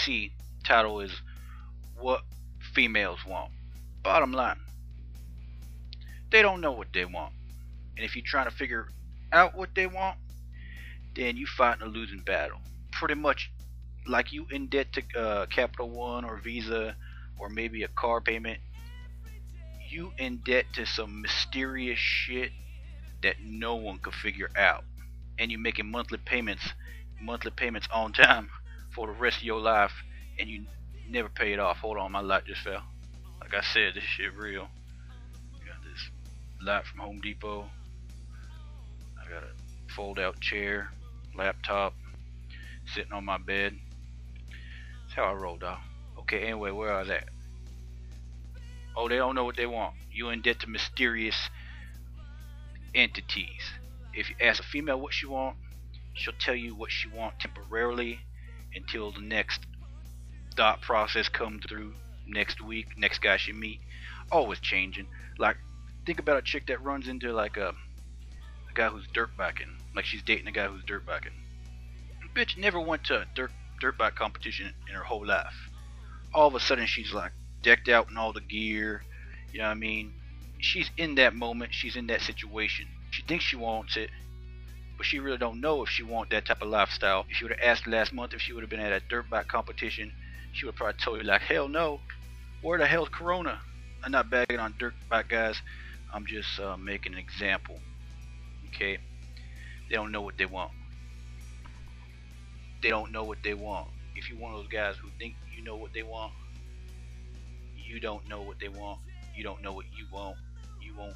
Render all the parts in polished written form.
see, title is what females want. Bottom line, they don't know what they want. And if you're trying to figure out what they want, then you fighting a losing battle. Pretty much like you in debt to Capital One or Visa or maybe a car payment. You in debt to some mysterious shit that no one could figure out. And you're making monthly payments on time for the rest of your life, and you never pay it off. Hold on, my light just fell. Like I said, this shit real. Got this light from Home Depot. I got a fold out chair, laptop, sitting on my bed. That's how I roll, dog. Okay, anyway, where I was at? Oh, they don't know what they want. You in debt to mysterious entities. If you ask a female what she want, she'll tell you what she want temporarily until the next thought process comes through next week, next guy she meet. Always changing. Like, think about a chick that runs into like a guy who's dirt biking. Like she's dating a guy who's dirt biking. Bitch never went to a dirt bike competition in her whole life. All of a sudden she's like decked out in all the gear. You know what I mean? She's in that moment. She's in that situation. She thinks she wants it, but she really don't know if she wants that type of lifestyle. If she would have asked last month if she would have been at a dirt bike competition, she would have probably told you like, hell no. Where the hell's Corona? I'm not bagging on dirt bike guys. I'm just making an example. Okay? They don't know what they want. They don't know what they want. If you're one of those guys who think you know what they want, you don't know what they want. You don't know what you want. You won't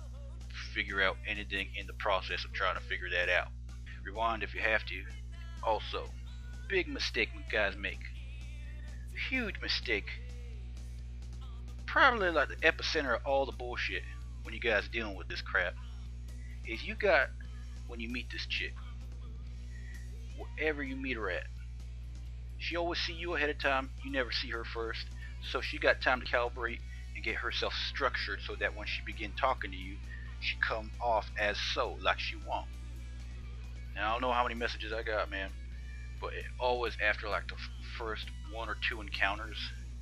figure out anything in the process of trying to figure that out. Rewind if you have to. Also, big mistake when guys make. Huge mistake. Probably like the epicenter of all the bullshit when you guys dealing with this crap. Is you got, when you meet this chick, wherever you meet her at, she always see you ahead of time. You never see her first. So she got time to calibrate and get herself structured so that when she begin talking to you, she come off as so, like she want. Now I don't know how many messages I got, man, but it always after like the first one or two encounters,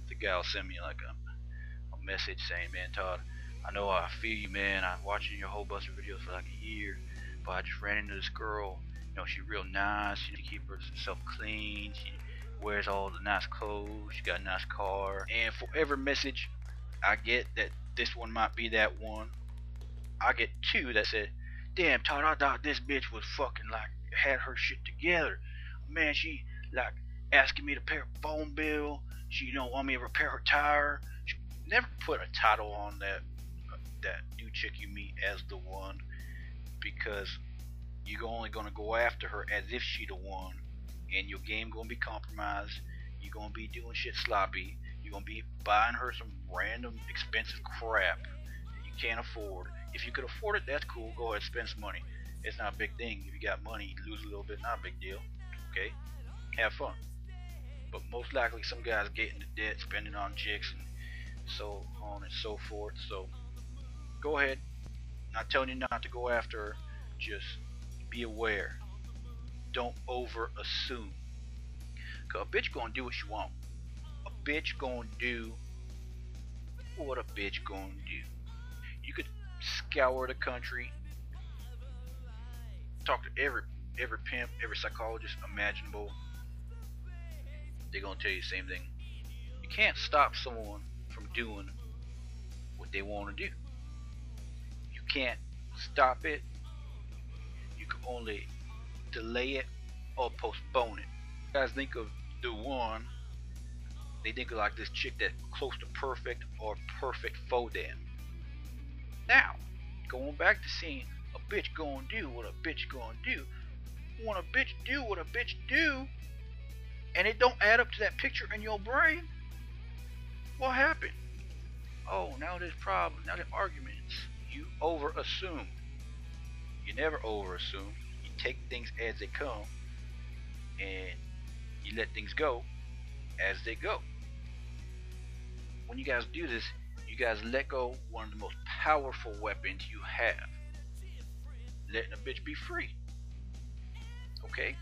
the guy will send me like a message saying, man, Todd, I know I feel you, man. I'm watching your HOEBUSTER videos for like a year, but I just ran into this girl. You know, she's real nice. She keeps herself clean. She wears all the nice clothes. She got a nice car. And for every message I get that this one might be that one, I get two that said, damn, Todd, I thought this bitch was fucking like had her shit together. Man, she like asking me to pay her phone bill. She don't want me to repair her tire. She never put a title on that new chick you meet as the one, because you're only gonna go after her as if she the one, and your game gonna be compromised. You're gonna be doing shit sloppy. You're gonna be buying her some random expensive crap that you can't afford. If you could afford it, that's cool. Go ahead, spend some money. It's not a big thing. If you got money, you lose a little bit, not a big deal. Okay? Have fun. But most likely some guys get into debt, spending on chicks and so on and so forth. So go ahead. Not telling you not to go after her. Just be aware. Don't over assume. Cause a bitch gonna do what she want. A bitch gonna do what a bitch gonna do. You could scour the country, talk to every pimp, every psychologist imaginable. They're gonna tell you the same thing. You can't stop someone from doing what they want to do. You can't stop it. You can only delay it or postpone it. You guys think of the one, they think of like this chick that's close to perfect or perfect for them. Now, going back to seeing a bitch gonna do what a bitch gonna do. When a bitch do what a bitch do, and it don't add up to that picture in your brain, what happened? Oh, now there's problems, now there's arguments. You over assume. You never over assume. You take things as they come, and you let things go as they go. When you guys do this, you guys let go one of the most powerful weapons you have. Letting a bitch be free. Okay?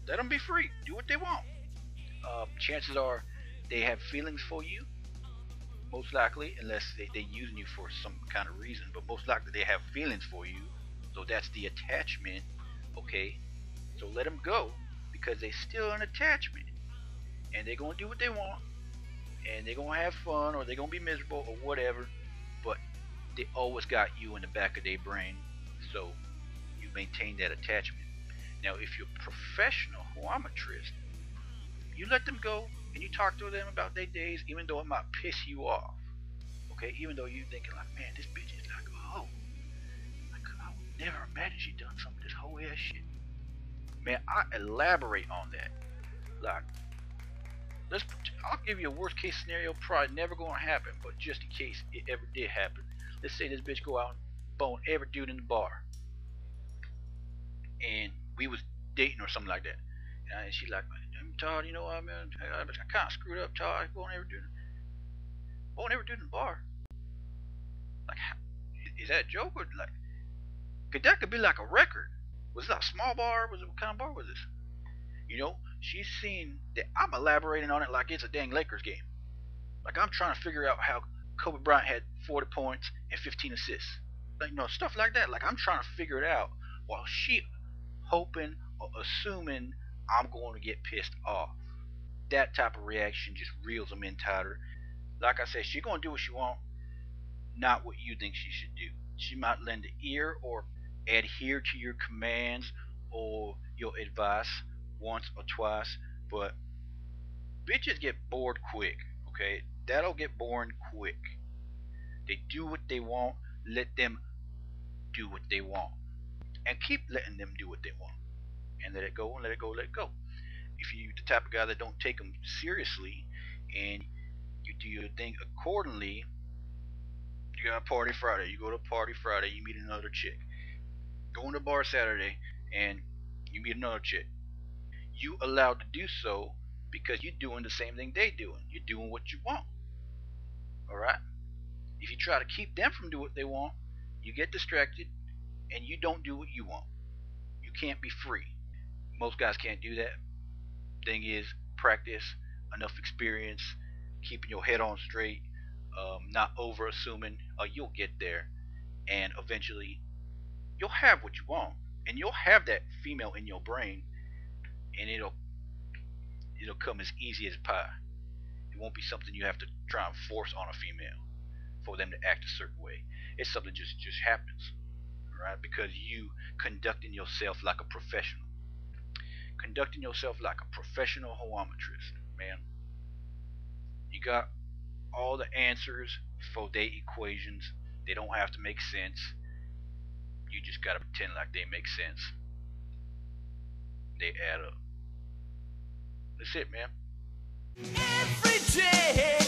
Let them be free. Do what they want. chances are they have feelings for you, most likely, unless they're using you for some kind of reason, but most likely they have feelings for you. So that's the attachment, okay? So let them go because they still an attachment, and they're gonna do what they want, and they're gonna have fun, or they're gonna be miserable, or whatever. But they always got you in the back of their brain, so you maintain that attachment. Now, if you're a professional hormetrist, you let them go and you talk to them about their days, even though it might piss you off. Okay, even though you're thinking like, man, this bitch is like, oh, like, I would never imagine she done some of this whole ass shit. Man, I elaborate on that. Like, I'll give you a worst case scenario, probably never gonna happen, but just in case it ever did happen. Let's say this bitch go out and bone every dude in the bar, and we was dating or something like that. And she like, Todd, you know what, man, I kind of screwed up, Todd. I won't ever do it in the bar. Like, is that a joke, or like, that could be like a record? Was it a small bar? What kind of bar was this? You know, she's seen that I'm elaborating on it like it's a dang Lakers game. Like I'm trying to figure out how Kobe Bryant had 40 points and 15 assists. Like, you know, stuff like that. Like I'm trying to figure it out while she hoping or assuming I'm going to get pissed off. That type of reaction just reels them in tighter. Like I said, she's going to do what she wants, not what you think she should do. She might lend an ear or adhere to your commands or your advice once or twice, but bitches get bored quick, okay? That'll get boring quick. They do what they want, let them do what they want. And keep letting them do what they want. And let it go, and let it go, let it go. If you're the type of guy that don't take them seriously and you do your thing accordingly, you got a party Friday, you go to a party Friday, you meet another chick. Go in the bar Saturday and you meet another chick. You allowed to do so because you're doing the same thing they doing. You're doing what you want. Alright? If you try to keep them from doing what they want, you get distracted and you don't do what you want. You can't be free. Most guys can't do that. Thing is, practice, enough experience, keeping your head on straight, not over assuming, you'll get there, and eventually you'll have what you want, and you'll have that female in your brain, and it'll come as easy as pie. It won't be something you have to try and force on a female for them to act a certain way. It's something just happens, right? Because you conducting yourself like a professional. Conducting yourself like a professional hormetrist, man. You got all the answers for their equations. They don't have to make sense. You just gotta pretend like they make sense. They add up. That's it, man. Every day